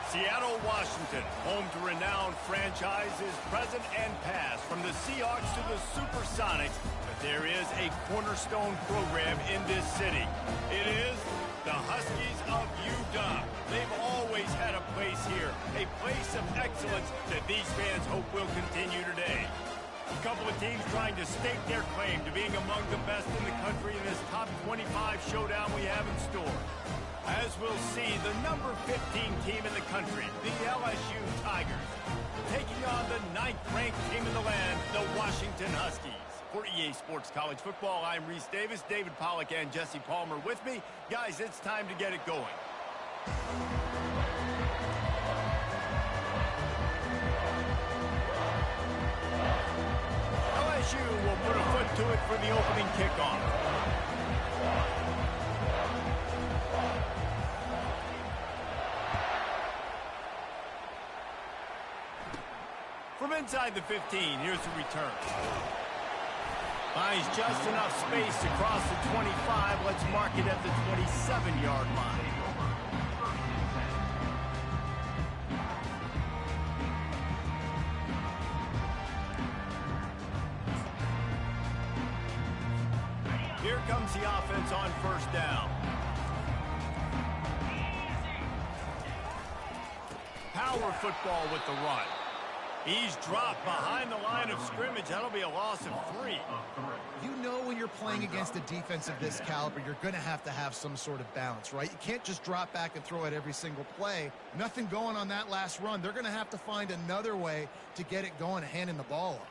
Seattle, Washington, home to renowned franchises present and past, from the Seahawks to the Supersonics, but there is a cornerstone program in this city. It is the Huskies of UW. They've always had a place here, a place of excellence that these fans hope will continue today. A couple of teams trying to stake their claim to being among the best in the country in this top 25 showdown we have in store. As we'll see, the number 15 team in the country, the LSU Tigers, taking on the 9th-ranked team in the land, the Washington Huskies. For EA Sports College Football, I'm Reese Davis, David Pollack, and Jesse Palmer with me. Guys, it's time to get it going. LSU will put a foot to it for the opening kickoff. From inside the 15, here's the return. Finds just enough space to cross the 25. Let's mark it at the 27-yard line. Here comes the offense on first down. Power football with the run. He's dropped behind the line of scrimmage. That'll be a loss of 3. You know when you're playing against a defense of this caliber, you're going to have some sort of balance, right? You can't just drop back and throw it every single play. Nothing going on that last run. They're going to have to find another way to get it going, handing the ball off.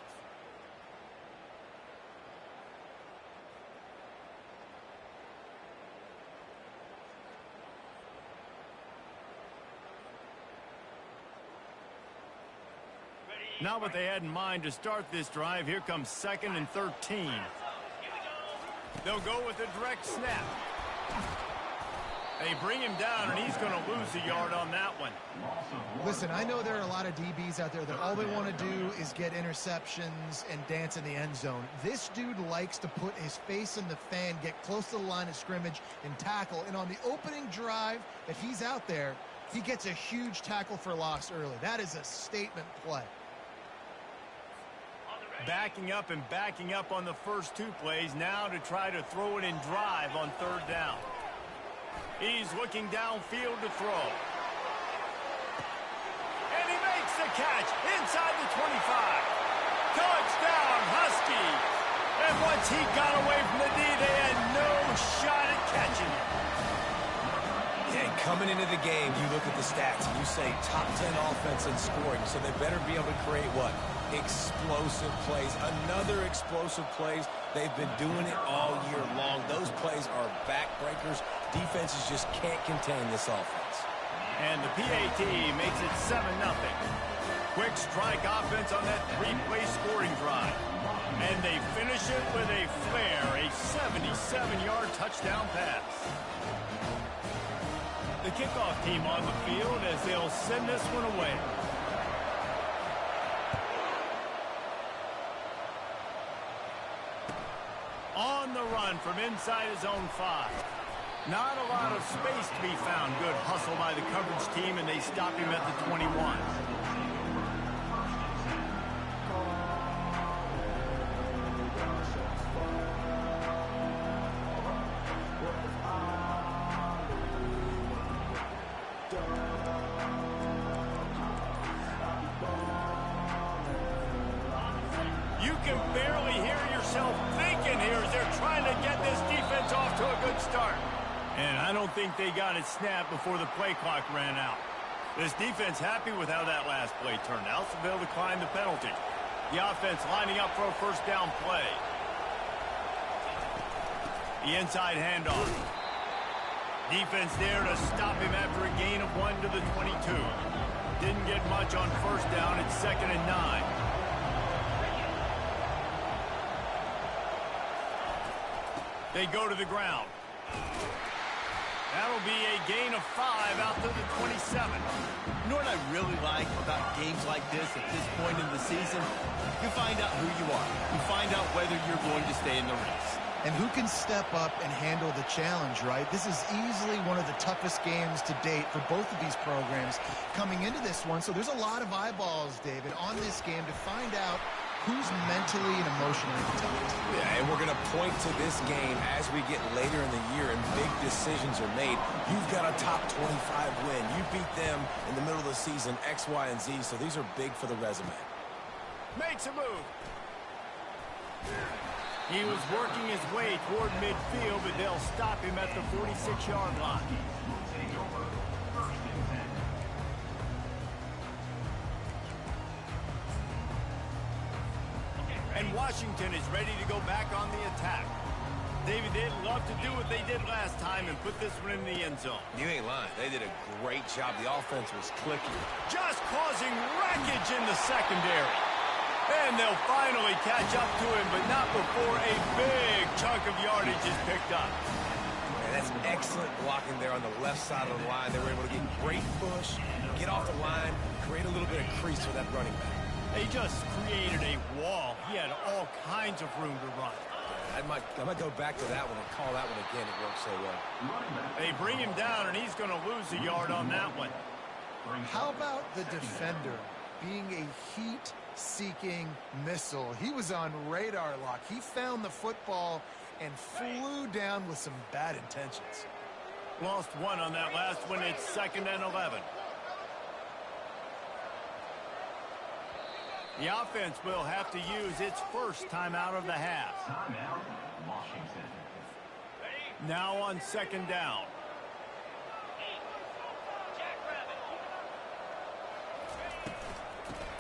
Not what they had in mind to start this drive. Here comes 2nd and 13. They'll go with a direct snap. They bring him down, and he's going to lose a yard on that one. Listen, I know there are a lot of DBs out there that all they want to do is get interceptions and dance in the end zone. This dude likes to put his face in the fan, get close to the line of scrimmage, and tackle. And on the opening drive that he's out there, he gets a huge tackle for loss early. That is a statement play. Backing up and backing up on the first 2 plays, now to try to throw it in drive on 3rd down. He's looking downfield to throw. And he makes the catch inside the 25. Touchdown, Huskies! And once he got away from the D, they had no shot at catching him. Yeah, coming into the game, you look at the stats and you say top 10 offense in scoring, so they better be able to create what? Explosive plays. Another explosive plays. They've been doing it all year long. Those plays are backbreakers. Defenses just can't contain this offense. And the PAT makes it 7-0. Quick strike offense on that 3-play scoring drive. And they finish it with a flair, a 77-yard touchdown pass. The kickoff team on the field as they'll send this one away. On the run from inside his own 5. Not a lot of space to be found. Good hustle by the coverage team, and they stop him at the 21. You can barely hear yourself thinking here as they're trying to get this defense off to a good start. And I don't think they got it snapped before the play clock ran out. This defense happy with how that last play turned out, so they'll decline the penalty. The offense lining up for a first down play. The inside handoff. Defense there to stop him after a gain of 1 to the 22. Didn't get much on first down. It's 2nd and 9. They go to the ground. That'll be a gain of 5 out to the 27. You know what I really like about games like this at this point in the season? You find out who you are. You find out whether you're going to stay in the race. And who can step up and handle the challenge, right? This is easily one of the toughest games to date for both of these programs coming into this one. So there's a lot of eyeballs, David, on this game to find out who's mentally and emotionally intact. Yeah, and we're going to point to this game as we get later in the year and big decisions are made. You've got a top 25 win. You beat them in the middle of the season, X, Y, and Z, so these are big for the resume. Makes a move. He was working his way toward midfield, but they'll stop him at the 46-yard line. And Washington is ready to go back on the attack. David, they'd love to do what they did last time and put this one in the end zone. You ain't lying. They did a great job. The offense was clicking. Just causing wreckage in the secondary. And they'll finally catch up to him, but not before a big chunk of yardage is picked up. And that's excellent blocking there on the left side of the line. They were able to get great push, get off the line, create a little bit of crease for that running back. They just created a wall. He had all kinds of room to run. I might go back to that one and call that one again. It worked so well. They bring him down, and he's going to lose a yard on that one. How about the defender being a heat-seeking missile? He was on radar lock. He found the football and flew down with some bad intentions. Lost one on that last one. It's 2nd and 11. The offense will have to use its first timeout of the half. Now on 2nd down.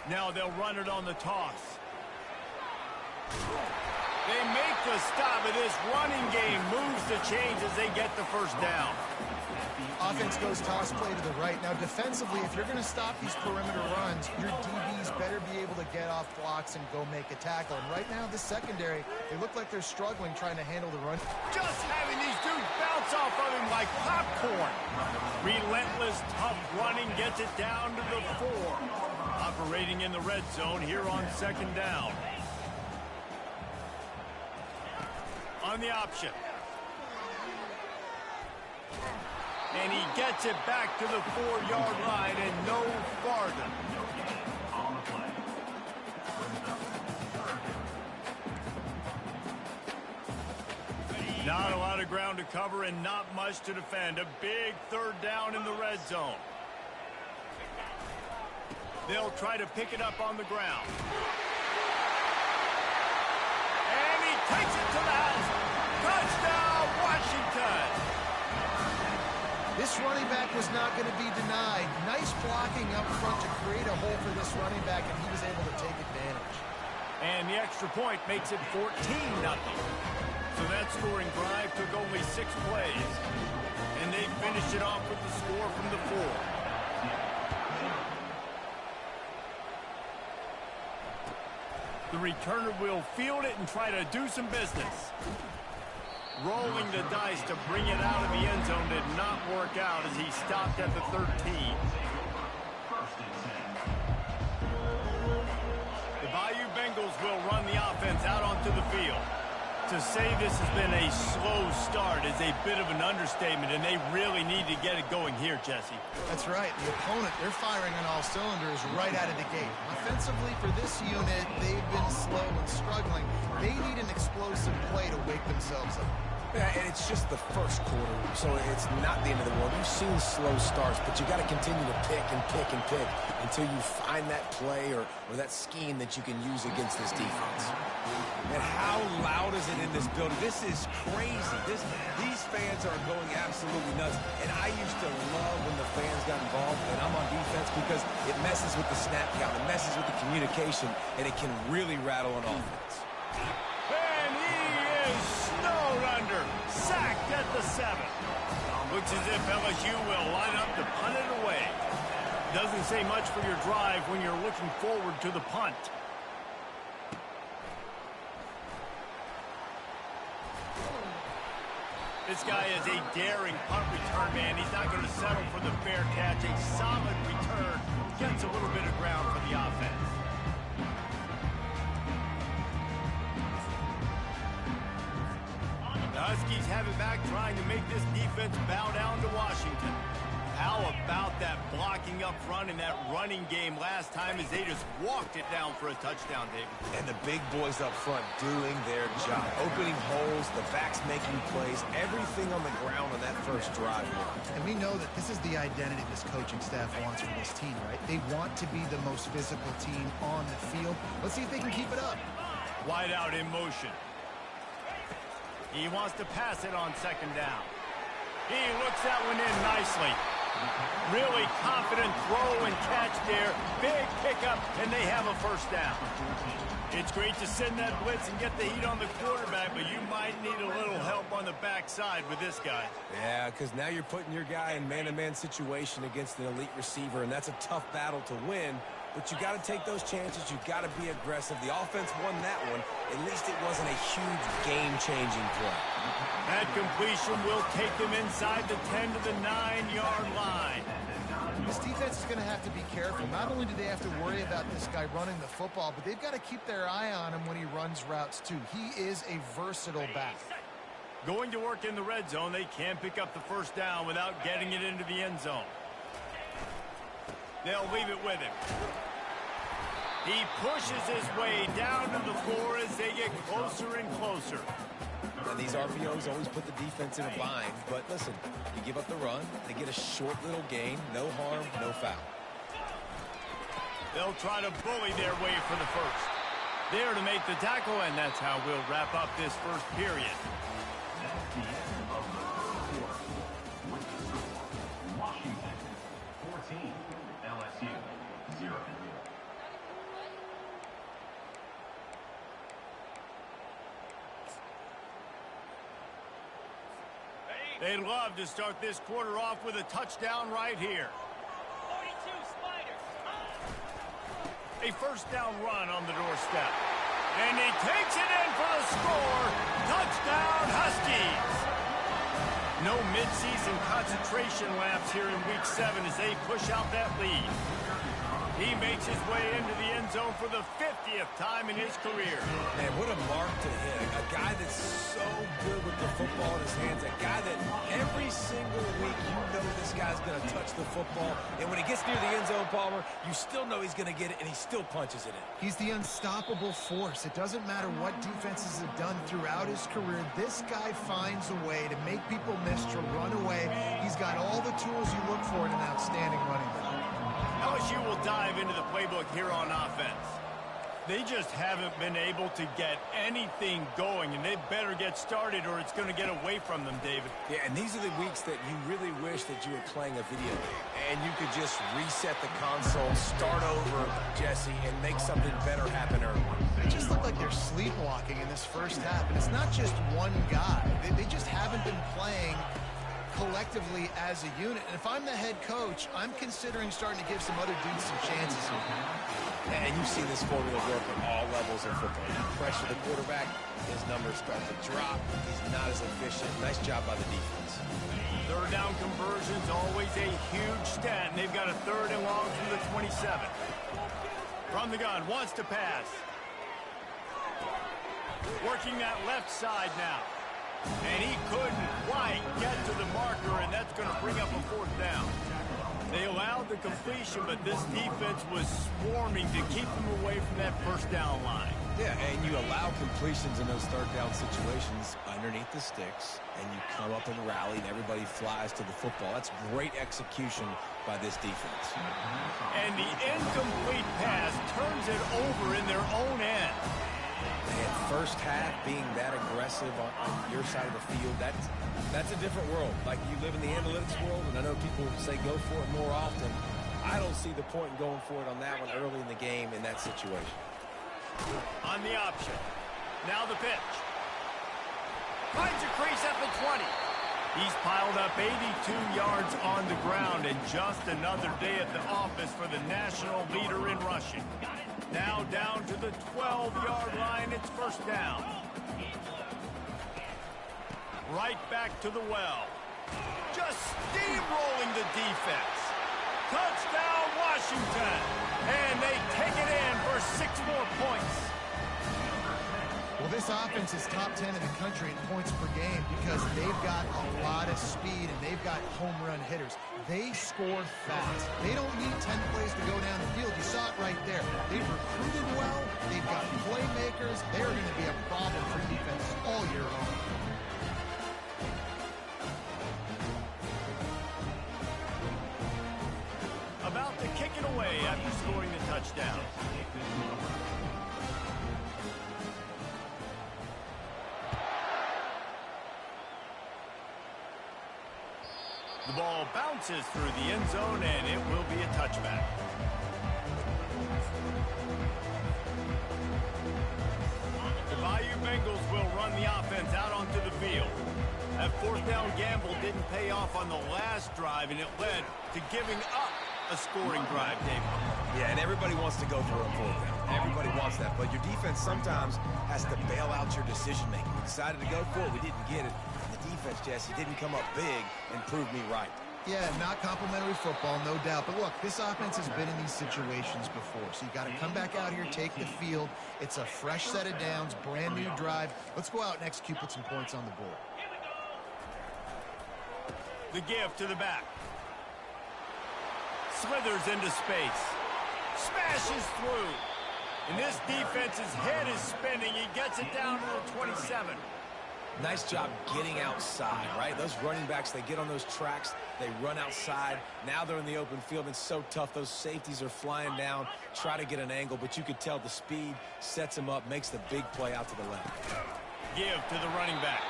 Now they'll run it on the toss. They make the stop, but this running game moves the chains as they get the first down. Offense goes toss play to the right. Now, defensively, if you're going to stop these perimeter runs, your DBs better be able to get off blocks and go make a tackle. And right now, the secondary, they look like they're struggling trying to handle the run. Just having these dudes bounce off of him like popcorn. Relentless, tough running gets it down to the 4. Operating in the red zone here on 2nd down. On the option. And he gets it back to the 4-yard line and no farther. Not a lot of ground to cover and not much to defend. A big 3rd down in the red zone. They'll try to pick it up on the ground. And he takes it to the house. Touchdown, Washington! This running back was not going to be denied. Nice blocking up front to create a hole for this running back, and he was able to take advantage. And the extra point makes it 14-0. So that scoring drive took only 6 plays. And they finished it off with the score from the 4. The returner will field it and try to do some business. Rolling the dice to bring it out of the end zone did not work out as he stopped at the 13. The Bayou Bengals will run the offense out onto the field. To say this has been a slow start is a bit of an understatement, and they really need to get it going here, Jesse. That's right. The opponent, they're firing on all cylinders right out of the gate. Offensively, for this unit, they've been slow and struggling. They need an explosive play to wake themselves up. Yeah, and it's just the first quarter, so it's not the end of the world. You've seen slow starts, but you got to continue to pick and pick and pick until you find that play or that scheme that you can use against this defense. And how loud is it in this building? This is crazy. These fans are going absolutely nuts. And I used to love when the fans got involved, and I'm on defense because it messes with the snap count, it messes with the communication, and it can really rattle an offense. And he is snowed under, sacked at the 7. Looks as if LSU will line up to punt it away. Doesn't say much for your drive when you're looking forward to the punt. This guy is a daring punt return man. He's not going to settle for the fair catch. A solid return gets a little bit of ground for the offense. Huskies have it back, trying to make this defense bow down to Washington. How about that blocking up front in that running game last time as they just walked it down for a touchdown, David? And the big boys up front doing their job. Opening holes, the backs making plays, everything on the ground on that first drive here. And we know that this is the identity this coaching staff wants for this team, right? They want to be the most physical team on the field. Let's see if they can keep it up. Wide out in motion. He wants to pass it on second down. He looks that one in nicely. Really confident throw and catch there. Big pickup, and they have a first down. It's great to send that blitz and get the heat on the quarterback, but you might need a little help on the backside with this guy. Yeah, because now you're putting your guy in man-to-man situation against an elite receiver, and that's a tough battle to win. But you got to take those chances. You got to be aggressive. The offense won that one. At least it wasn't a huge game-changing play. That completion will take them inside the 10 to the 9-yard line. This defense is going to have to be careful. Not only do they have to worry about this guy running the football, but they've got to keep their eye on him when he runs routes too. He is a versatile back. Going to work in the red zone, they can't pick up the first down without getting it into the end zone. They'll leave it with him. He pushes his way down to the floor as they get closer and closer. And these RPOs always put the defense in a bind. But listen, you give up the run, they get a short little gain, no harm, no foul. They'll try to bully their way for the first. There to make the tackle, and that's how we'll wrap up this first period. Washington 14, LSU 0. They'd love to start this quarter off with a touchdown right here. 42 Spiders. A first down run on the doorstep. And he takes it in for the score. Touchdown, Huskies. No midseason concentration laps here in Week 7 as they push out that lead. He makes his way into the end zone for the 50th time in his career. Man, what a mark to hit. A guy that's so good with the football in his hands. A guy that every single week you know this guy's going to touch the football. And when he gets near the end zone, Palmer, you still know he's going to get it, and he still punches it in. He's the unstoppable force. It doesn't matter what defenses have done throughout his career. This guy finds a way to make people miss, to run away. He's got all the tools you look for in an outstanding running back. LSU will dive into the playbook here on offense. They just haven't been able to get anything going, and they better get started or it's going to get away from them, David. Yeah, and these are the weeks that you really wish that you were playing a video game, and you could just reset the console, start over, Jesse, and make something better happen early. They just look like they're sleepwalking in this first half, and it's not just one guy. They just haven't been playing collectively as a unit. And if I'm the head coach, I'm considering starting to give some other dudes some chances here. And you see this formula work at all levels of football. You pressure the quarterback, his numbers start to drop. He's not as efficient. Nice job by the defense. Third down conversion's always a huge stat, and they've got a third and long from the 27. From the gun, wants to pass. Working that left side now. And he couldn't quite get to the marker, and that's going to bring up a fourth down. They allowed the completion, but this defense was swarming to keep them away from that first down line. Yeah, and you allow completions in those third down situations underneath the sticks, and you come up and rally, and everybody flies to the football. That's great execution by this defense. And the incomplete pass turns it over in their own end. And first half being that aggressive on your side of the field, that's a different world. Like, you live in the analytics world, and I know people say go for it more often. I don't see the point in going for it on that one early in the game in that situation. On the option. Now the pitch. Finds a crease at the 20. He's piled up 82 yards on the ground, and just another day at the office for the national leader in rushing. Now down to the 12-yard line, it's first down. Right back to the well. Just steamrolling the defense. Touchdown, Washington. And they take it in for 6 more points. Well, this offense is top 10 in the country in points per game because they've got a lot of speed and they've got home run hitters. They score fast. They don't need 10 plays to go down the field. You saw it right there. They've recruited well. They've got playmakers. They're going to be a problem for defense all year long. About to kick it away after scoring the touchdown. The ball bounces through the end zone, and it will be a touchback. The Bayou Bengals will run the offense out onto the field. That fourth down gamble didn't pay off on the last drive, and it led to giving up a scoring drive, David. Yeah, and everybody wants to go for a fourth down. Everybody wants that, but your defense sometimes has to bail out your decision-making. We decided to go for it. We didn't get it. Defense, Jesse, didn't come up big and prove me right. Yeah, not complimentary football, no doubt. But look, this offense has been in these situations before. So you got to come back out here, take the field. It's a fresh set of downs, brand new drive. Let's go out and execute, put some points on the board. The give to the back. Slithers into space. Smashes through. And this defense's head is spinning. He gets it down to the 27. Nice job getting outside, right? Those running backs, they get on those tracks, they run outside. Now they're in the open field. It's so tough. Those safeties are flying down, try to get an angle, but you could tell the speed sets him up, makes the big play out to the left. Give to the running back.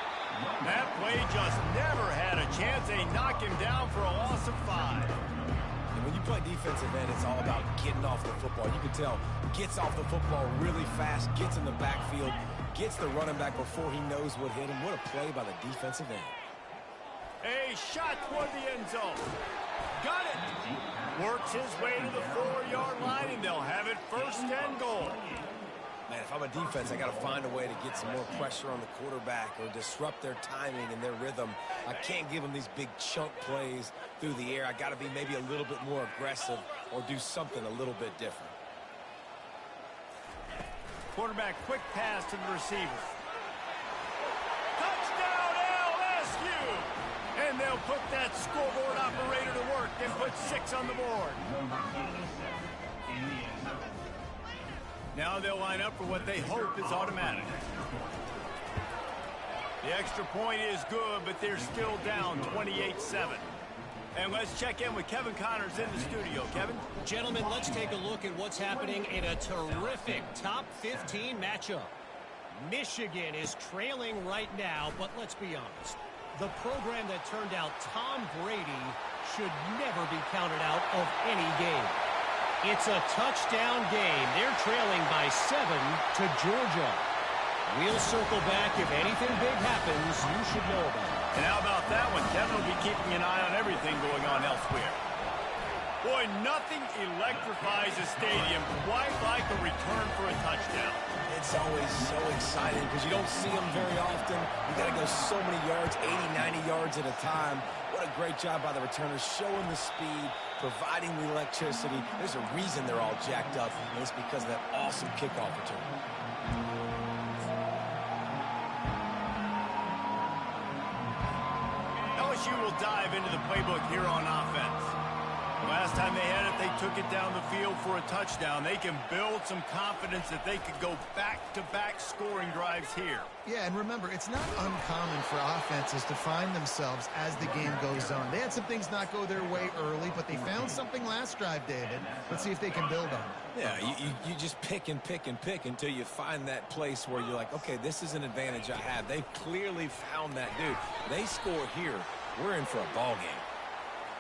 That play just never had a chance. They knock him down for a loss of 5. And when you play defensive end, it's all about getting off the football. You can tell, gets off the football really fast, gets in the backfield, gets the running back before he knows what hit him. What a play by the defensive end. A shot toward the end zone. Got it. Works his way to the 4-yard line, and they'll have it first and goal. Man, if I'm a defense, I got to find a way to get some more pressure on the quarterback or disrupt their timing and their rhythm. I can't give them these big chunk plays through the air. I got to be maybe a little bit more aggressive or do something a little bit different. Quarterback quick pass to the receiver. Touchdown LSU! And they'll put that scoreboard operator to work and put 6 on the board. Now they'll line up for what they hope is automatic. The extra point is good, but they're still down 28-7. And let's check in with Kevin Connors in the studio. Kevin? Gentlemen, let's take a look at what's happening in a terrific top 15 matchup. Michigan is trailing right now, but let's be honest. The program that turned out Tom Brady should never be counted out of any game. It's a touchdown game. They're trailing by 7 to Georgia. We'll circle back. If anything big happens, you should know about it. And how about that one? Kevin will be keeping an eye on everything going on elsewhere. Boy, nothing electrifies a stadium quite like a return for a touchdown. It's always so exciting because you don't see them very often. You got to go so many yards, 80, 90 yards at a time. What a great job by the returners, showing the speed, providing the electricity. There's a reason they're all jacked up, and it's because of that awesome kickoff return. LSU will dive into the playbook here on offense. Last time they had it, they took it down the field for a touchdown. They can build some confidence that they could go back-to-back scoring drives here. Yeah, and remember, it's not uncommon for offenses to find themselves as the game goes on. They had some things not go their way early, but they found something last drive, David. Let's see if they can build on it. Yeah, you just pick and pick and pick until you find that place where you're like, okay, this is an advantage I have. They've clearly found that, dude. They score here, we're in for a ball game.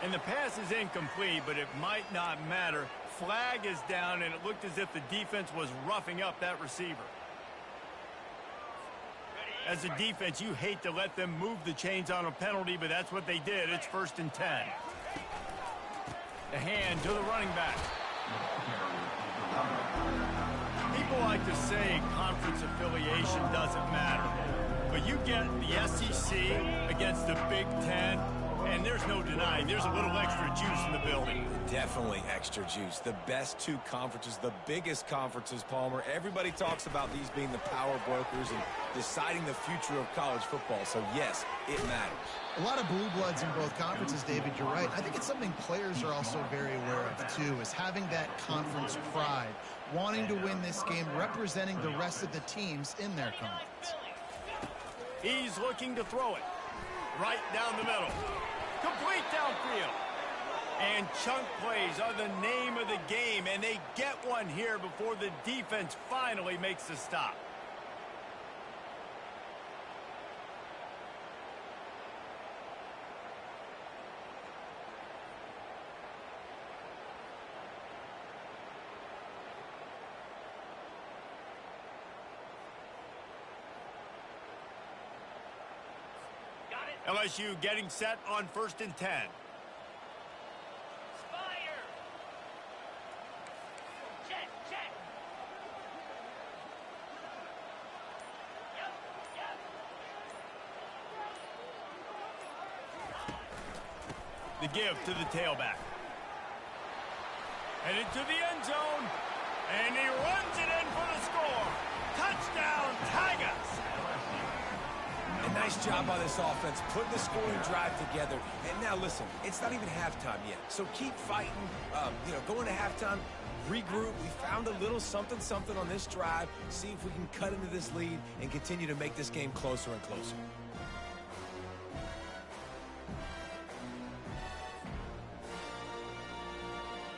And the pass is incomplete, but it might not matter. Flag is down, and it looked as if the defense was roughing up that receiver. As a defense, you hate to let them move the chains on a penalty, but that's what they did. It's 1st and 10. The hand to the running back. People like to say conference affiliation doesn't matter. But you get the SEC against the Big Ten, And there's no denying there's a little extra juice in the building. Definitely extra juice. The best two conferences, the biggest conferences, Palmer. Everybody talks about these being the power brokers and deciding the future of college football. So, yes, it matters. A lot of blue bloods in both conferences, David, you're right. I think it's something players are also very aware of, too, is having that conference pride, wanting to win this game, representing the rest of the teams in their conference. He's looking to throw it right down the middle. Complete downfield. And chunk plays are the name of the game, and they get one here before the defense finally makes the stop. LSU getting set on 1st and 10. Spire. Check, check. Yep, yep. The give to the tailback. Headed to the end zone. And he runs it in for the score. Touchdown, Tigers. A nice job by this offense, putting the scoring drive together. And now, listen, it's not even halftime yet. So keep fighting, going to halftime, regroup. We found a little something on this drive. See if we can cut into this lead and continue to make this game closer and closer.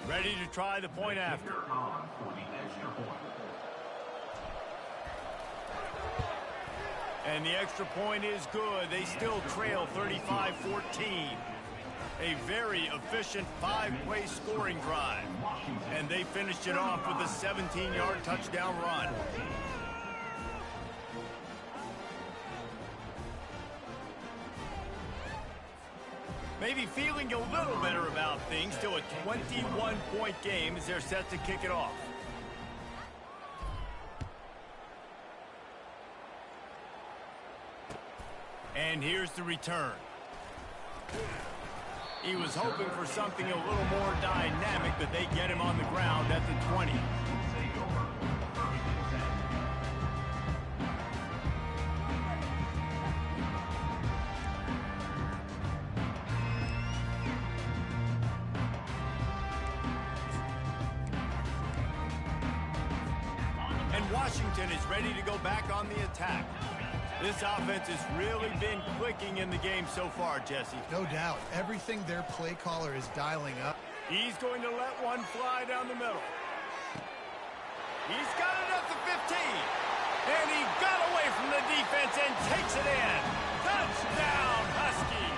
Ready to try the point after. On for the extra point. And the extra point is good. They still trail 35-14. A very efficient 5-play scoring drive. And they finished it off with a 17-yard touchdown run. Maybe feeling a little better about things. Still a 21-point game as they're set to kick it off. And here's the return. He was hoping for something a little more dynamic, but they get him on the ground at the 20. And Washington is ready to go back on the attack. This offense has really been clicking in the game so far, Jesse. No doubt. Everything their play caller is dialing up. He's going to let one fly down the middle. He's got it at the 15. And he got away from the defense and takes it in. Touchdown, Husky.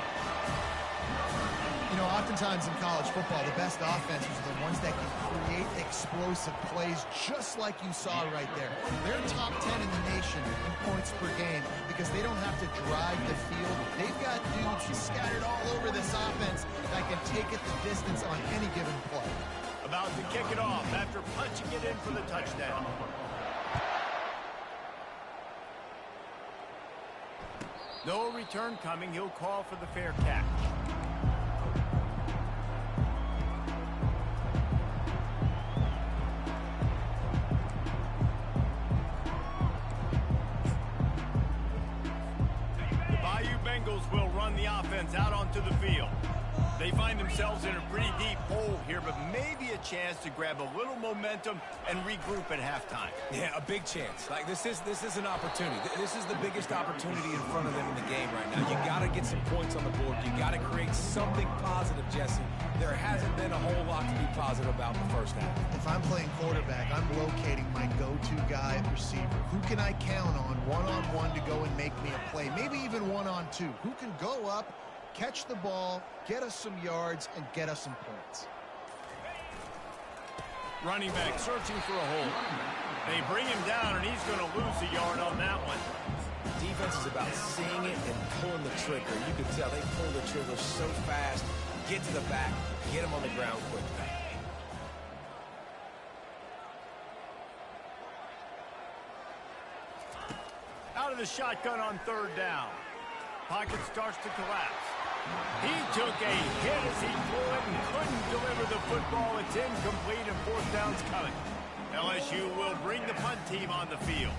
You know, oftentimes in college football, the best offenses are the ones that can create explosive plays just like you saw right there. They're top 10 in the nation in points per game because they don't have to drive the field. They've got dudes scattered all over this offense that can take it the distance on any given play. About to kick it off after punching it in for the touchdown. No return coming. He'll call for the fair catch. Will run the offense out onto the field. They find themselves in a pretty deep hole here, but maybe a chance to grab a little momentum and regroup at halftime. Yeah, a big chance. Like this is an opportunity. This is the biggest opportunity in front of them in the game right now. You got to get some points on the board. You got to create something positive, Jesse. There hasn't been a whole lot to be positive about in the first half. If I'm playing quarterback, I'm locating my go-to guy at receiver. Who can I count on one-on-one to go and make me a play? Maybe even one-on-two. Who can go up, catch the ball, get us some yards, and get us some points? Running back searching for a hole. They bring him down, and he's going to lose a yard on that one. Defense is about seeing it and pulling the trigger. You can tell they pull the trigger so fast, get to the back, get him on the ground quickly. Out of the shotgun on 3rd down. Pocket starts to collapse. He took a hit as he threw it and couldn't deliver the football. It's incomplete and fourth down's coming. LSU will bring the punt team on the field.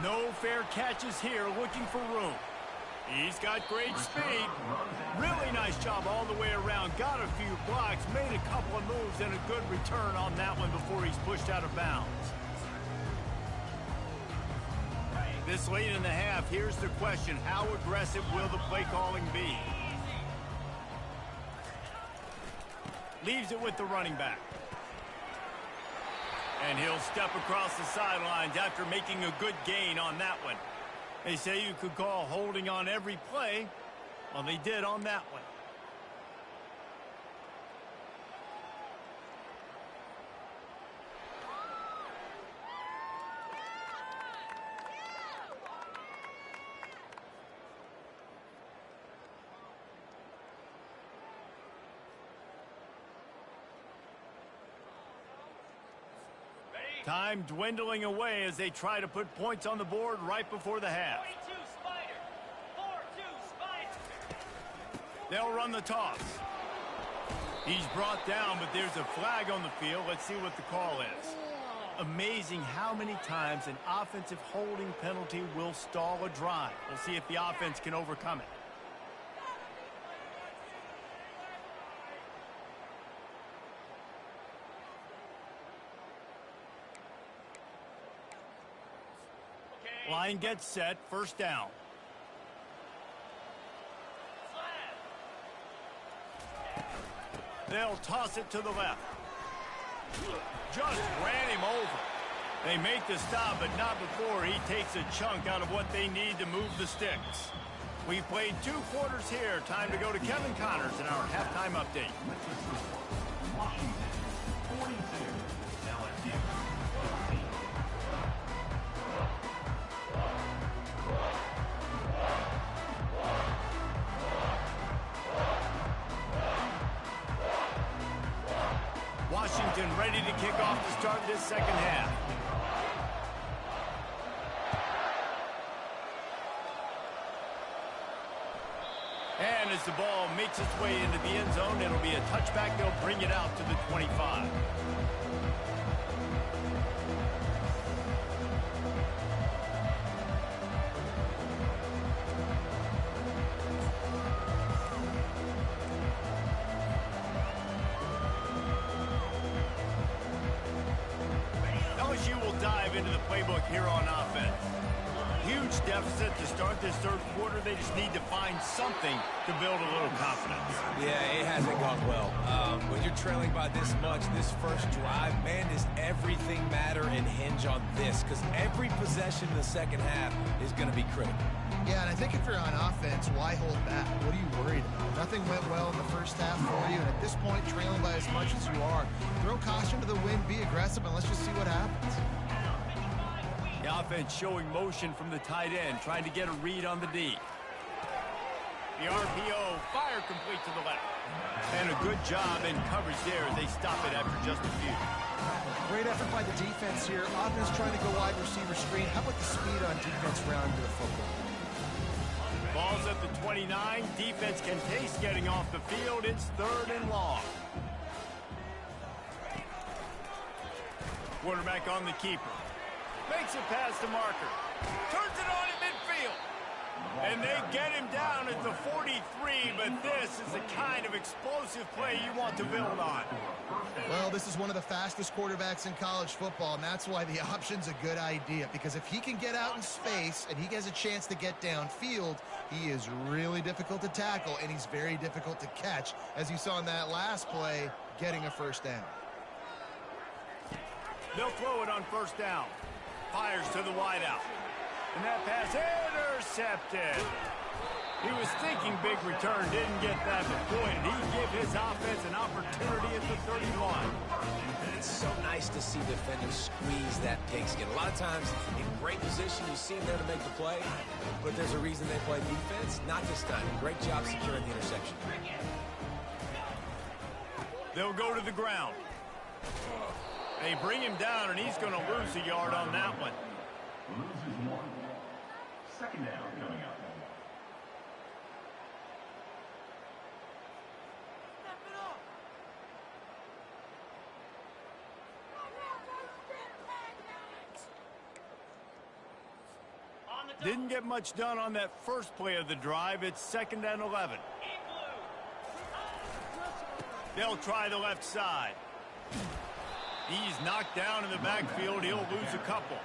No fair catches here, looking for room. He's got great speed. Really nice job all the way around. Got a few blocks, made a couple of moves, and a good return on that one before he's pushed out of bounds. This late in the half, here's the question. How aggressive will the play calling be? Leaves it with the running back. And he'll step across the sidelines after making a good gain on that one. They say you could call holding on every play. Well, they did on that one. Time dwindling away as they try to put points on the board right before the half. 42 Spider. 4-2 Spider. They'll run the toss. He's brought down, but there's a flag on the field. Let's see what the call is. Amazing how many times an offensive holding penalty will stall a drive. We'll see if the offense can overcome it. Line gets set, first down. They'll toss it to the left. Just ran him over. They make the stop, but not before he takes a chunk out of what they need to move the sticks. We played 2 quarters here. Time to go to Kevin Connors in our halftime update. Washington, 42, LSU. Washington ready to kick off to start this second half. And as the ball makes its way into the end zone, it'll be a touchback. They'll bring it out to the 25. LSU will dive into the playbook here on offense. Huge deficit to start this third quarter. They just need to find something to build a little confidence. Yeah, it hasn't gone well. When you're trailing by this much, this first drive, man, does everything matter and hinge on this? Because every possession in the second half is going to be critical. Yeah, and I think if you're on offense, why hold back? What are you worried about? Nothing went well in the first half for you, and at this point, trailing by as much as you are, throw caution to the wind, be aggressive, and let's just see what happens. The offense showing motion from the tight end, trying to get a read on the D. The RPO, fire complete to the left. And a good job in coverage there as they stop it after just a few. Great effort by the defense here. Offense trying to go wide receiver screen. How about the speed on defense round to the football? Ball's at the 29. Defense can taste getting off the field. It's third and long. Quarterback on the keeper. Makes it past the marker. Turns it on at midfield. And they get him down at the 43, but this is the kind of explosive play you want to build on. Well, this is one of the fastest quarterbacks in college football, and that's why the option's a good idea. Because if he can get out in space and he has a chance to get downfield, he is really difficult to tackle, and he's very difficult to catch. As you saw in that last play, getting a first down. They'll throw it on first down. Fires to the wideout. And that pass intercepted. He was thinking big return, didn't get that, but boy, did he give his offense an opportunity at the 31. It's so nice to see defenders squeeze that pigskin. A lot of times, in great position, you see them there to make the play, but there's a reason they play defense. Not this time. Great job securing the interception. They'll go to the ground. They bring him down, and he's going to lose a yard on that one. Loses 1. Second down coming up. Didn't get much done on that first play of the drive. It's 2nd and 11. They'll try the left side. He's knocked down in the backfield. He'll lose a couple.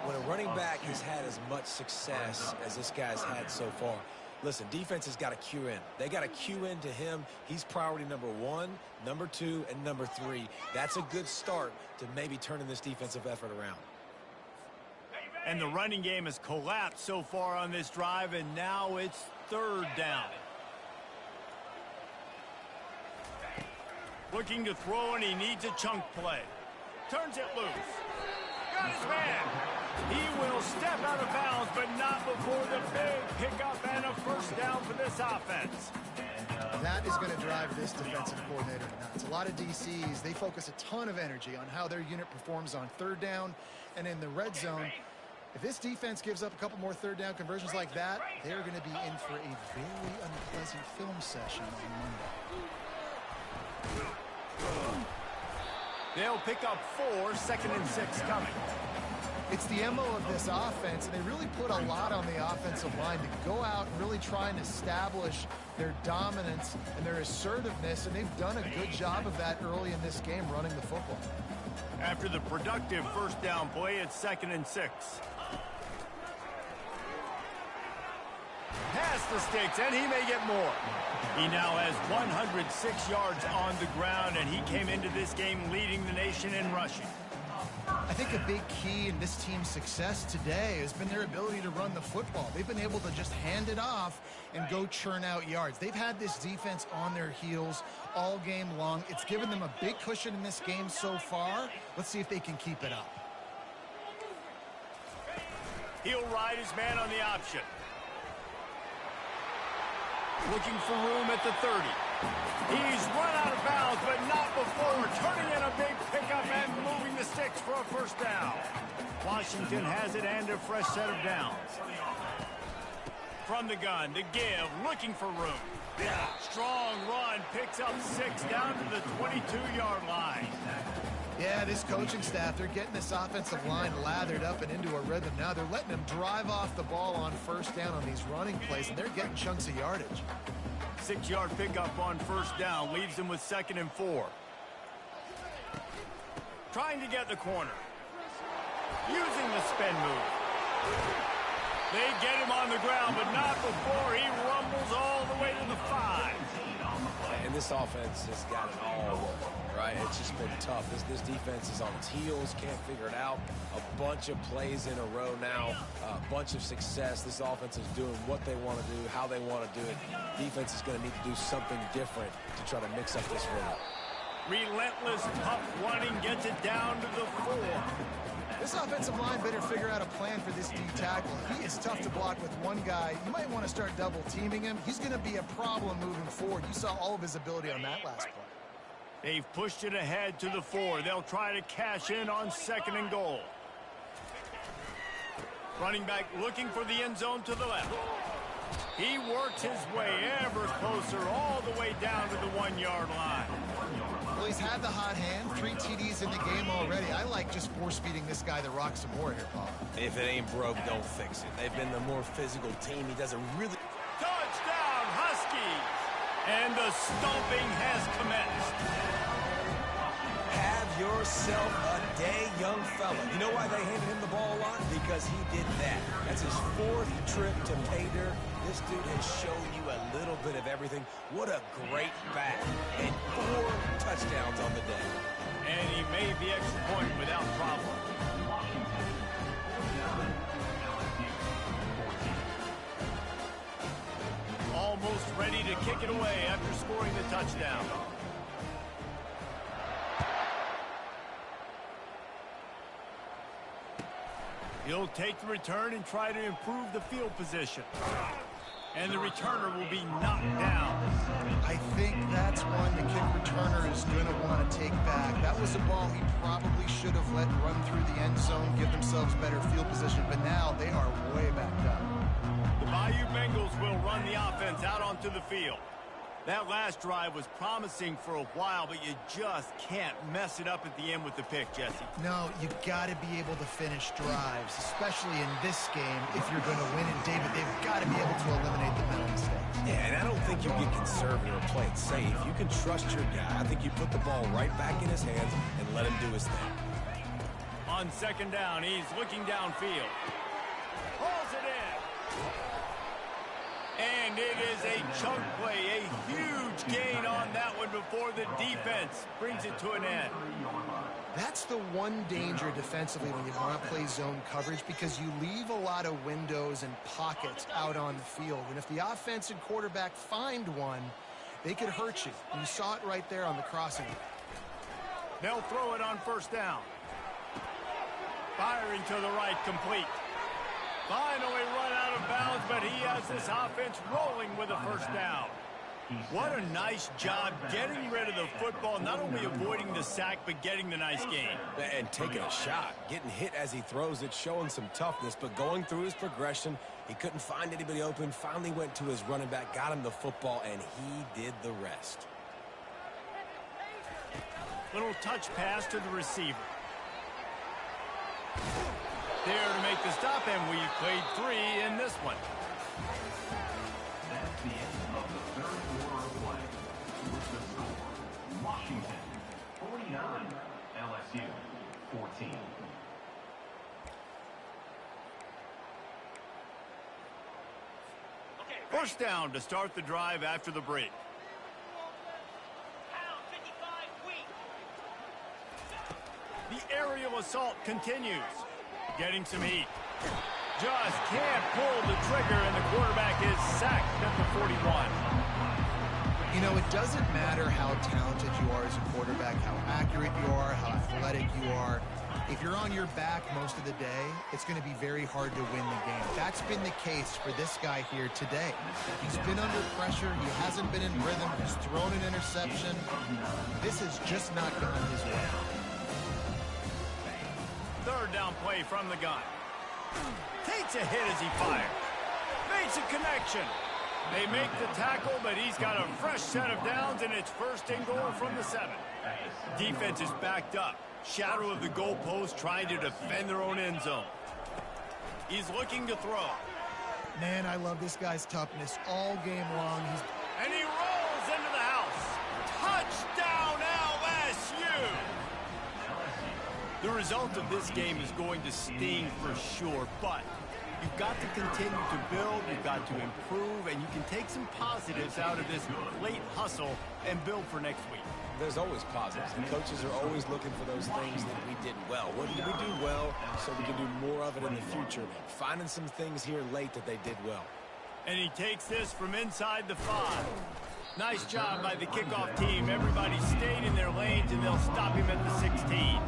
When a running back has had as much success as this guy's had so far, listen, defense has got to cue in. They got to cue in to him. He's priority number 1, number 2, and number 3. That's a good start to maybe turning this defensive effort around. And the running game has collapsed so far on this drive, and now it's 3rd down. Looking to throw, and he needs a chunk play. Turns it loose. Got his man. He will step out of bounds, but not before the big pickup and a 1st down for this offense. That is going to drive this defensive coordinator nuts. A lot of DCs, they focus a ton of energy on how their unit performs on 3rd down and in the red zone. If this defense gives up a couple more 3rd down conversions like that, they're going to be in for a very unpleasant film session on Monday. They'll pick up 4, 2nd and 6 coming. It's the MO of this offense, and they really put a lot on the offensive line to go out and really try and establish their dominance and their assertiveness, and they've done a good job of that early in this game running the football. After the productive 1st down play, it's 2nd and 6. Pass the sticks, and he may get more. He now has 106 yards on the ground, and he came into this game leading the nation in rushing. I think a big key in this team's success today has been their ability to run the football. They've been able to just hand it off and go churn out yards. They've had this defense on their heels all game long. It's given them a big cushion in this game so far. Let's see if they can keep it up. He'll ride his man on the option. Looking for room at the 30. He's run out of bounds, but not before turning in a big pickup and moving the sticks for a 1st down. Washington has it and a fresh set of downs. From the gun to give, looking for room. Strong run, picks up 6 down to the 22-yard line. Yeah, this coaching staff, they're getting this offensive line lathered up and into a rhythm now. They're letting them drive off the ball on 1st down on these running plays, and they're getting chunks of yardage. 6-yard pickup on 1st down leaves them with 2nd and 4. Trying to get the corner. Using the spin move. They get him on the ground, but not before he rumbles all the way to the 5. And this offense has got it all, right? It's just been tough. This defense is on its heels, can't figure it out. A bunch of plays in a row now, a bunch of success. This offense is doing what they want to do, how they want to do it. Defense is going to need to do something different to try to mix up this rhythm. Relentless, tough running gets it down to the 4. This offensive line better figure out a plan for this D tackle. He is tough to block with one guy. You might want to start double teaming him. He's going to be a problem moving forward. You saw all of his ability on that last play. They've pushed it ahead to the 4. They'll try to cash in on 2nd and goal. Running back looking for the end zone to the left. He works his way ever closer all the way down to the 1-yard line. Well, he's had the hot hand, 3 TDs in the game already. I like just force-feeding this guy the rock some more here, Paul. If it ain't broke, don't fix it. They've been the more physical team. He does a really... Touchdown, Huskies! And the stomping has commenced. Have yourself a day, young fella. You know why they handed him the ball a lot? Because he did that. That's his 4th trip to pay dirt. This dude has shown you a little bit of everything. What a great back. And 4 touchdowns on the day. And he made the extra point without problem. Almost ready to kick it away after scoring the touchdown. He'll take the return and try to improve the field position. And the returner will be knocked down. I think that's one the kick returner is going to want to take back. That was a ball he probably should have let run through the end zone, give themselves better field position, but now they are way backed up. The Bayou Bengals will run the offense out onto the field. That last drive was promising for a while, but you just can't mess it up at the end with the pick, Jesse. No, you got to be able to finish drives, especially in this game. If you're going to win it, David, they've got to be able to eliminate the mental mistakes. Yeah, and I don't think you get conservative or play it safe. You can trust your guy. I think you put the ball right back in his hands and let him do his thing. On second down, he's looking downfield. Pulls it in. And it is a chunk play, a huge gain on that one before the defense brings it to an end. That's the one danger defensively when you want to play zone coverage, because you leave a lot of windows and pockets out on the field. And if the offense and quarterback find one, they could hurt you. And you saw it right there on the crossing. They'll throw it on first down. Firing to the right, complete. Finally run out of bounds, but he has this offense rolling with a first down. What a nice job getting rid of the football, not only avoiding the sack, but getting the nice gain. And taking a shot, getting hit as he throws it, showing some toughness, but going through his progression, he couldn't find anybody open, finally went to his running back, got him the football, and he did the rest. Little touch pass to the receiver. There to make the stop, and we played 3 in this one. That's the end of the third quarter of play. With the score, Washington 49, LSU 14. First down to start the drive after the break. Pound 55 weak. The aerial assault continues. Getting some heat. Just can't pull the trigger, and the quarterback is sacked at the 41. You know, it doesn't matter how talented you are as a quarterback, how accurate you are, how athletic you are. If you're on your back most of the day, it's going to be very hard to win the game. That's been the case for this guy here today. He's been under pressure. He hasn't been in rhythm. He's thrown an interception. This has just not gone his way. Third down play from the gun. Takes a hit as he fires. Makes a connection. They make the tackle, but he's got a fresh set of downs, and it's first and goal from the 7. Defense is backed up. Shadow of the goalpost, trying to defend their own end zone. He's looking to throw. Man, I love this guy's toughness all game long. And he rolls into the house. Touchdown, LSU! The result of this game is going to sting for sure, but you've got to continue to build, you've got to improve, and you can take some positives out of this late hustle and build for next week. There's always positives. The coaches are always looking for those things that we did well. What did we do well so we can do more of it in the future? Finding some things here late that they did well. And he takes this from inside the 5. Nice job by the kickoff team. Everybody stayed in their lanes, and they'll stop him at the 16.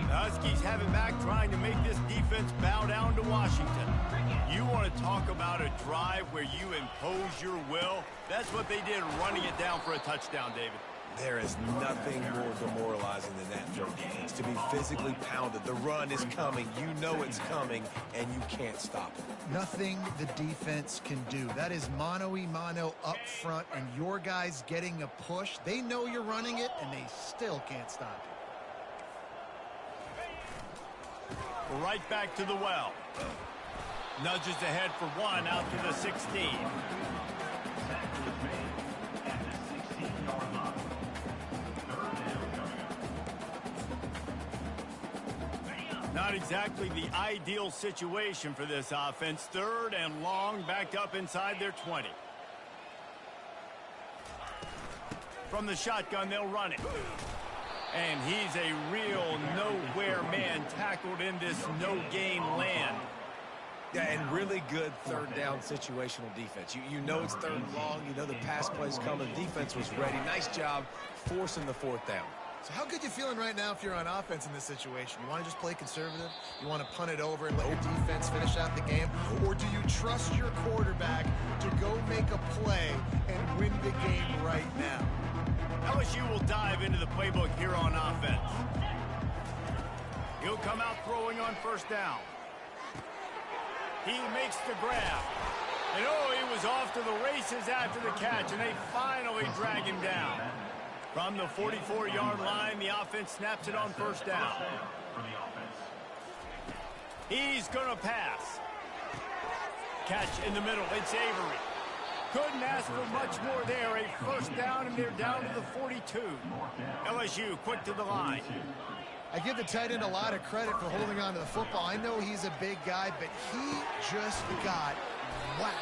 Huskies have it back, trying to make this defense bow down to Washington. You want to talk about a drive where you impose your will? That's what they did, running it down for a touchdown, David. There is nothing more demoralizing than that for defense. To be physically pounded. The run is coming. You know it's coming, and you can't stop it. Nothing the defense can do. That is mano-a-mano up front, and your guys getting a push. They know you're running it, and they still can't stop it. Right back to the well. Nudges ahead for 1 out to the 16. Not exactly the ideal situation for this offense. 3rd and long, backed up inside their 20. From the shotgun, they'll run it. And he's a real nowhere man, tackled in this no-gain land. Yeah, and really good 3rd down situational defense. You know it's 3rd and long. You know the pass play's coming. Defense was ready. Nice job forcing the 4th down. So how good you feeling right now if you're on offense in this situation? You want to just play conservative? You want to punt it over and let your defense finish out the game? Or do you trust your quarterback to go make a play and win the game right now? LSU will dive into the playbook here on offense. He'll come out throwing on first down. He makes the grab. And oh, he was off to the races after the catch, and they finally drag him down. From the 44-yard line, the offense snaps it on first down. He's going to pass. Catch in the middle. It's Avery. Couldn't ask for much more there. A first down, and they're down to the 42. LSU quick to the line. I give the tight end a lot of credit for holding on to the football. I know he's a big guy, but he just got whacked.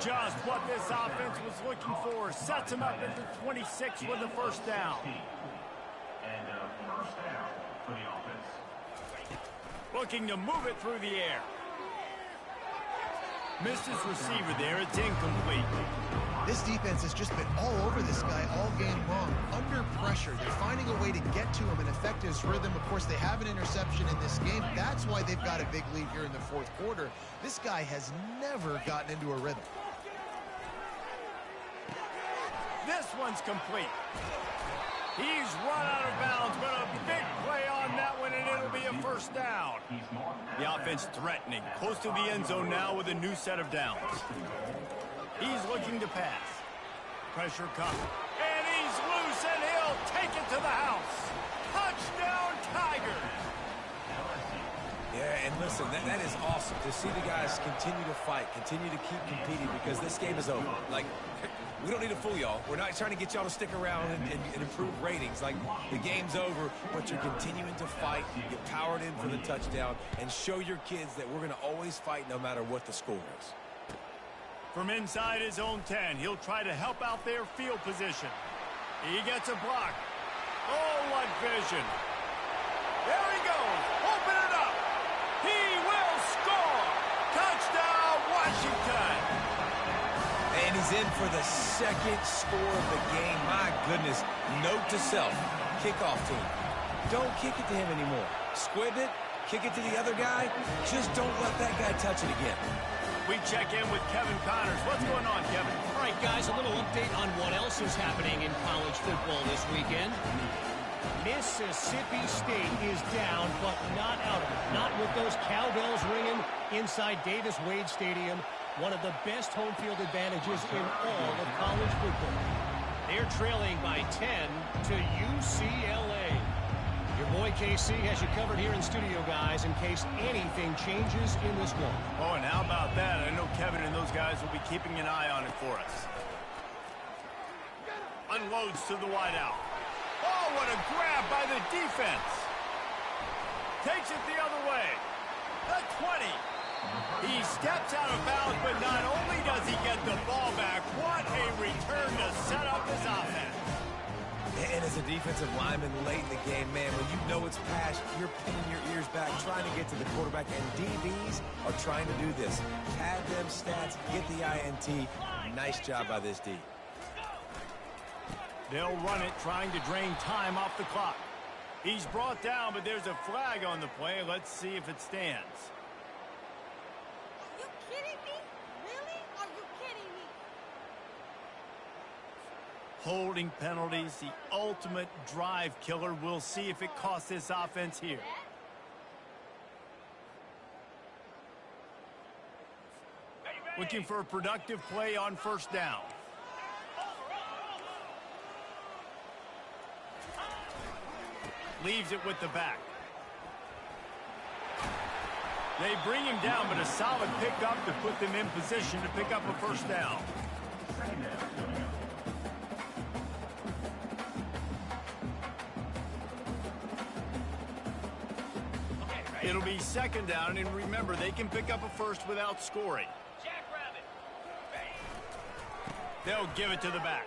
Just what this offense was looking for. Sets him up at the 26 with the first down. And first down for the offense. Looking to move it through the air. Missed his receiver there. It's incomplete. This defense has just been all over this guy all game long. Under pressure, they're finding a way to get to him and affect his rhythm. Of course, they have an interception in this game. That's why they've got a big lead here in the fourth quarter. This guy has never gotten into a rhythm. This one's complete. He's run out of bounds, but a big play on that one, and it'll be a first down. The offense threatening. Close to the end zone now with a new set of downs. He's looking to pass. Pressure comes. And he's loose, and he'll take it to the house. Touchdown, Tigers. Yeah, and listen, that is awesome to see the guys continue to fight, continue to keep competing, because this game is over. Like, we don't need to fool y'all. We're not trying to get y'all to stick around and improve ratings. Like, the game's over, but you're continuing to fight, get powered in for the touchdown, and show your kids that we're going to always fight no matter what the score is. From inside his own 10, he'll try to help out their field position. He gets a block. Oh, what vision. There he goes. Open it up. He will score. Touchdown, Washington. And he's in for the second score of the game. My goodness. Note to self. Kickoff team. Don't kick it to him anymore. Squib it. Kick it to the other guy. Just don't let that guy touch it again. We check in with Kevin Connors. What's going on, Kevin? All right, guys, a little update on what else is happening in college football this weekend. Mississippi State is down, but not out of it. Not with those cowbells ringing inside Davis-Wade Stadium, one of the best home field advantages in all of college football. They're trailing by 10 to UCLA. Your boy KC has you covered here in studio, guys, in case anything changes in this one. Oh, and how about that? I know Kevin and those guys will be keeping an eye on it for us. Unloads to the wideout. Oh, what a grab by the defense. Takes it the other way. The 20. He steps out of bounds, but not only does he get the ball back, what a return to set up his offense. And as a defensive lineman late in the game, man, when you know it's past, you're pinning your ears back, trying to get to the quarterback, and DBs are trying to do this. Pad them stats, get the INT. Nice job by this D. They'll run it, trying to drain time off the clock. He's brought down, but there's a flag on the play. Let's see if it stands. Are you kidding me? Really? Are you kidding me? Holding penalties, the ultimate drive killer. We'll see if it costs this offense here. Looking for a productive play on first down. Leaves it with the back. They bring him down, but a solid pickup to put them in position to pick up a first down. It'll be second down, and remember, they can pick up a first without scoring. Jackrabbit. They'll give it to the back.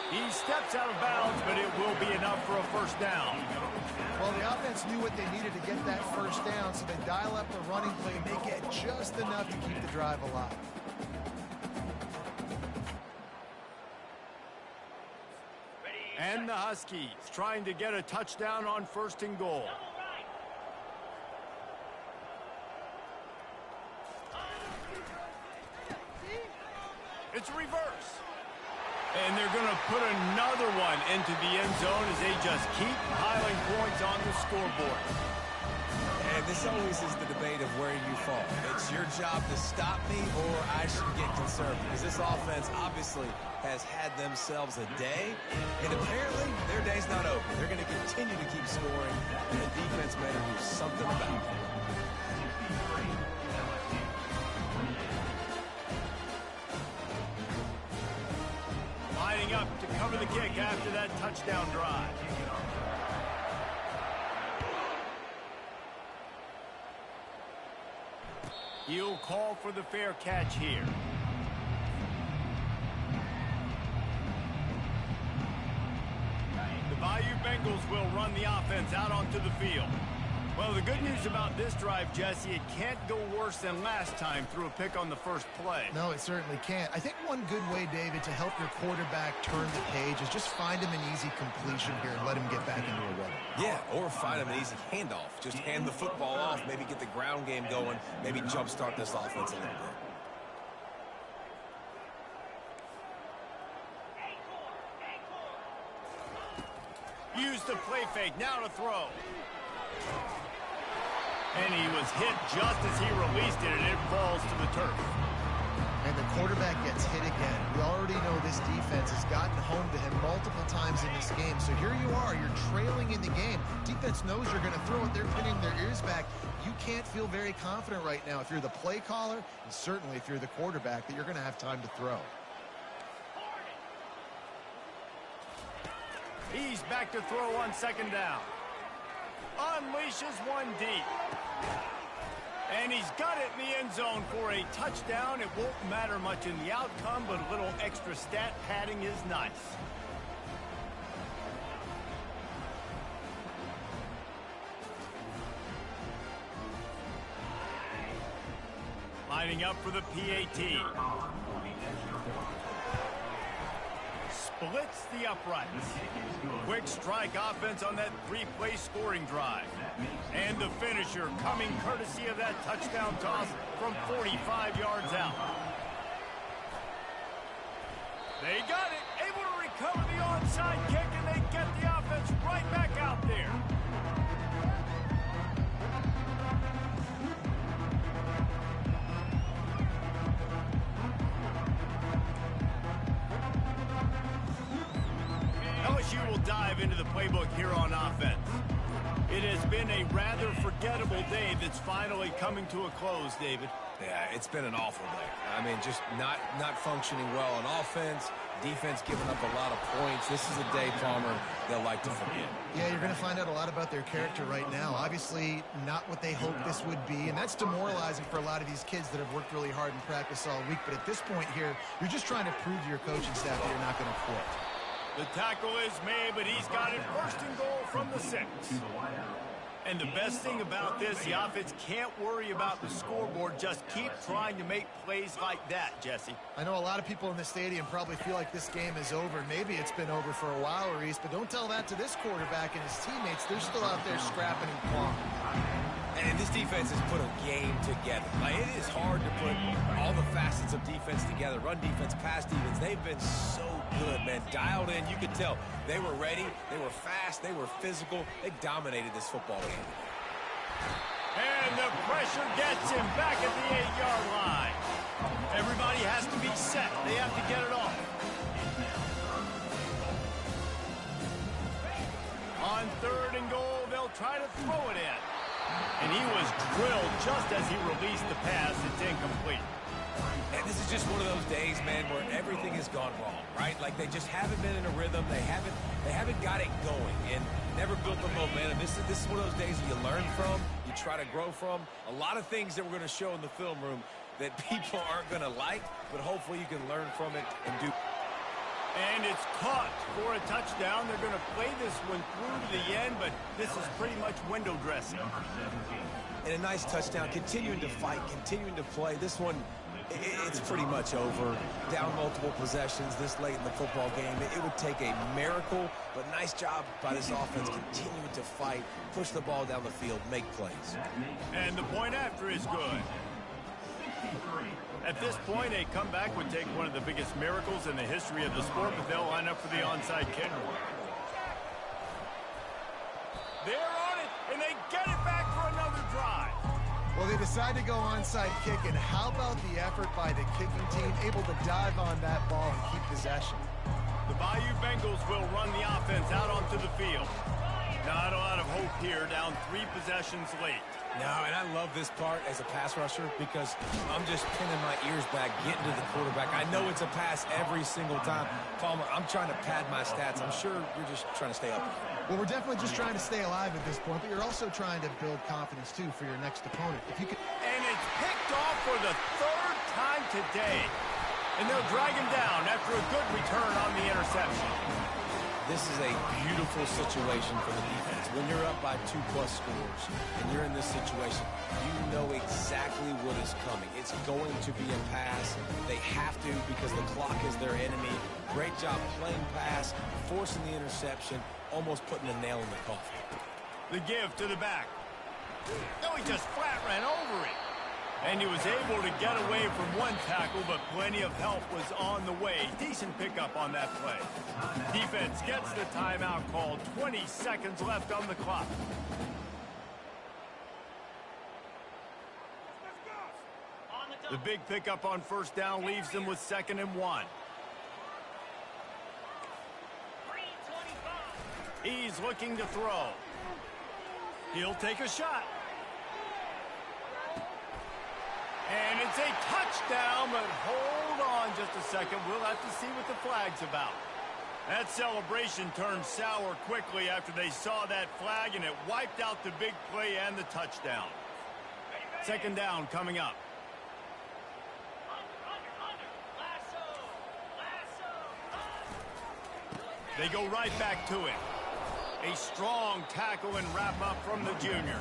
He steps out of bounds, but it will be enough for a first down. Well, the offense knew what they needed to get that first down, so they dial up the running play and make it just enough to keep the drive alive. And the Huskies trying to get a touchdown on 1st and goal. It's reverse. And they're going to put another one into the end zone as they just keep piling points on the scoreboard. And this always is the debate of where you fall. It's your job to stop me or I should get concerned because this offense obviously has had themselves a day, and apparently their day's not over. They're going to continue to keep scoring, and the defense better do something about it. Lining up to cover the kick after that touchdown drive. He'll call for the fair catch here. The Bayou Bengals will run the offense out onto the field. Well, the good news about this drive, Jesse, it can't go worse than last time through a pick on the first play. No, it certainly can't. I think one good way, David, to help your quarterback turn the page is just find him an easy completion here and let him get back into a rhythm. Yeah, or find him an easy handoff. Just hand the football off, maybe get the ground game going, maybe jumpstart this offense a little bit. Use the play fake, now to throw. And he was hit just as he released it, and it falls to the turf. And the quarterback gets hit again. We already know this defense has gotten home to him multiple times in this game. So here you are, you're trailing in the game. Defense knows you're going to throw it. They're pinning their ears back. You can't feel very confident right now if you're the play caller, and certainly if you're the quarterback, that you're going to have time to throw. He's back to throw on 2nd down. Unleashes one deep. And he's got it in the end zone for a touchdown. It won't matter much in the outcome, but a little extra stat padding is nice. Lining up for the PAT. Splits the uprights. Quick strike offense on that 3-play scoring drive. And the finisher coming courtesy of that touchdown toss from 45 yards out. They got it, able to recover the onside kick, and they get the offense right back out there. LSU will dive into the playbook here on offense. It has been a rather forgettable day that's finally coming to a close, David. Yeah, it's been an awful day. I mean, just not functioning well on offense, defense giving up a lot of points. This is a day, Palmer, they'll like to forget. Yeah, you're going to find out a lot about their character right now. Obviously, not what they hoped this would be, and that's demoralizing for a lot of these kids that have worked really hard in practice all week. But at this point here, you're just trying to prove to your coaching staff that you're not going to quit. The tackle is made, but he's got it 1st and goal from the 6. And the best thing about this, the offense can't worry about the scoreboard. Just keep trying to make plays like that, Jesse. I know a lot of people in the stadium probably feel like this game is over. Maybe it's been over for a while, Reese, but don't tell that to this quarterback and his teammates. They're still out there scrapping and clawing. And this defense has put a game together. Like, it is hard to put all the facets of defense together. Run defense, pass defense. They've been so good, man. Dialed in. You could tell they were ready. They were fast. They were physical. They dominated this football game. And the pressure gets him back at the 8-yard line. Everybody has to be set. They have to get it off. On 3rd and goal, they'll try to throw it in. And he was drilled just as he released the pass. It's incomplete. And this is just one of those days, man, where everything has gone wrong, right? Like, they just haven't been in a rhythm. They haven't got it going and never built the momentum. This is one of those days you learn from, you try to grow from. A lot of things that we're going to show in the film room that people aren't going to like, but hopefully you can learn from it and do. And it's caught for a touchdown. They're going to play this one through to the end, but this is pretty much window dressing. And a nice touchdown, continuing to fight, continuing to play. This one It's pretty much over. Down multiple possessions this late in the football game. It would take a miracle, but nice job by this offense continuing to fight, push the ball down the field, make plays. And the point after is good. At this point, a comeback would take one of the biggest miracles in the history of the sport, but they'll line up for the onside kick. They're on it, and they get it back for another drive. Well, they decide to go onside kick, and how about the effort by the kicking team, able to dive on that ball and keep possession? The Bayou Bengals will run the offense out onto the field. Not a lot of hope here, down 3 possessions late. No, and I love this part as a pass rusher because I'm just pinning my ears back, getting to the quarterback. I know it's a pass every single time. Palmer, I'm trying to pad my stats. I'm sure you're just trying to stay up. Well, we're definitely just trying to stay alive at this point, but you're also trying to build confidence, too, for your next opponent. If you could... And it's picked off for the 3rd time today. And they'll drag him down after a good return on the interception. This is a beautiful situation for the defense. When you're up by 2+ scores and you're in this situation, you know exactly what is coming. It's going to be a pass. They have to because the clock is their enemy. Great job playing pass, forcing the interception, almost putting a nail in the coffin. The give to the back. No, he just flat ran over it. And he was able to get away from one tackle, but plenty of help was on the way. Decent pickup on that play. Defense gets the timeout called. 20 seconds left on the clock. The big pickup on first down leaves them with 2nd and 1. He's looking to throw. He'll take a shot. And it's a touchdown, but hold on just a second. We'll have to see what the flag's about. That celebration turned sour quickly after they saw that flag, and it wiped out the big play and the touchdown. 2nd down coming up. They go right back to it. A strong tackle and wrap up from the junior.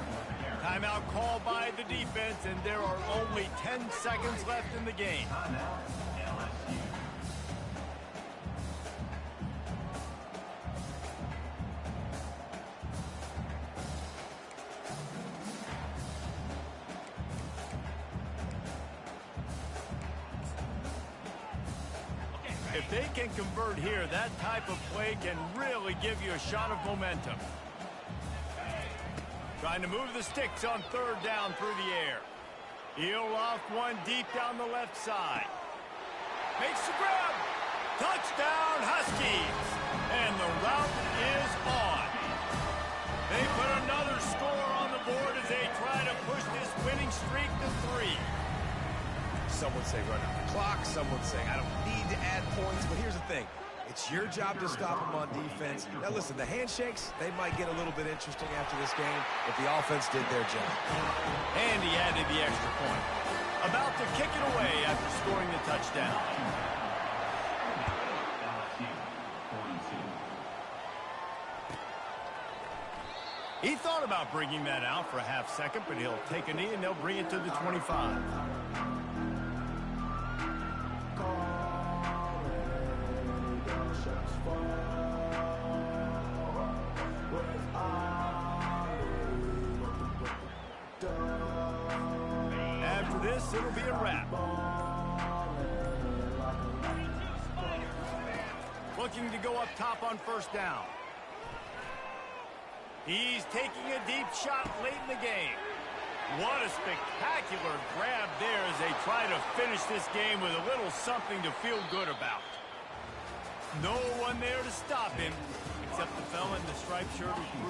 Timeout called by the defense, and there are only 10 seconds left in the game. If they can convert here, that type of play can really give you a shot of momentum. Trying to move the sticks on 3rd down through the air. He'll loft one deep down the left side. Makes the grab. Touchdown, Huskies. And the route is on. They put another score on the board as they try to push this winning streak to 3. Some would say run out the clock. Some would say I don't need to add points. But here's the thing. It's your job to stop them on defense. Now, listen, the handshakes, they might get a little bit interesting after this game, but the offense did their job. And he added the extra point. About to kick it away after scoring the touchdown. He thought about bringing that out for a half second, but he'll take a knee and they'll bring it to the 25. After this, it'll be a wrap. Looking to go up top on 1st down. He's taking a deep shot late in the game. What a spectacular grab there as they try to finish this game with a little something to feel good about. No one there to stop him except the fella in the striped shirt who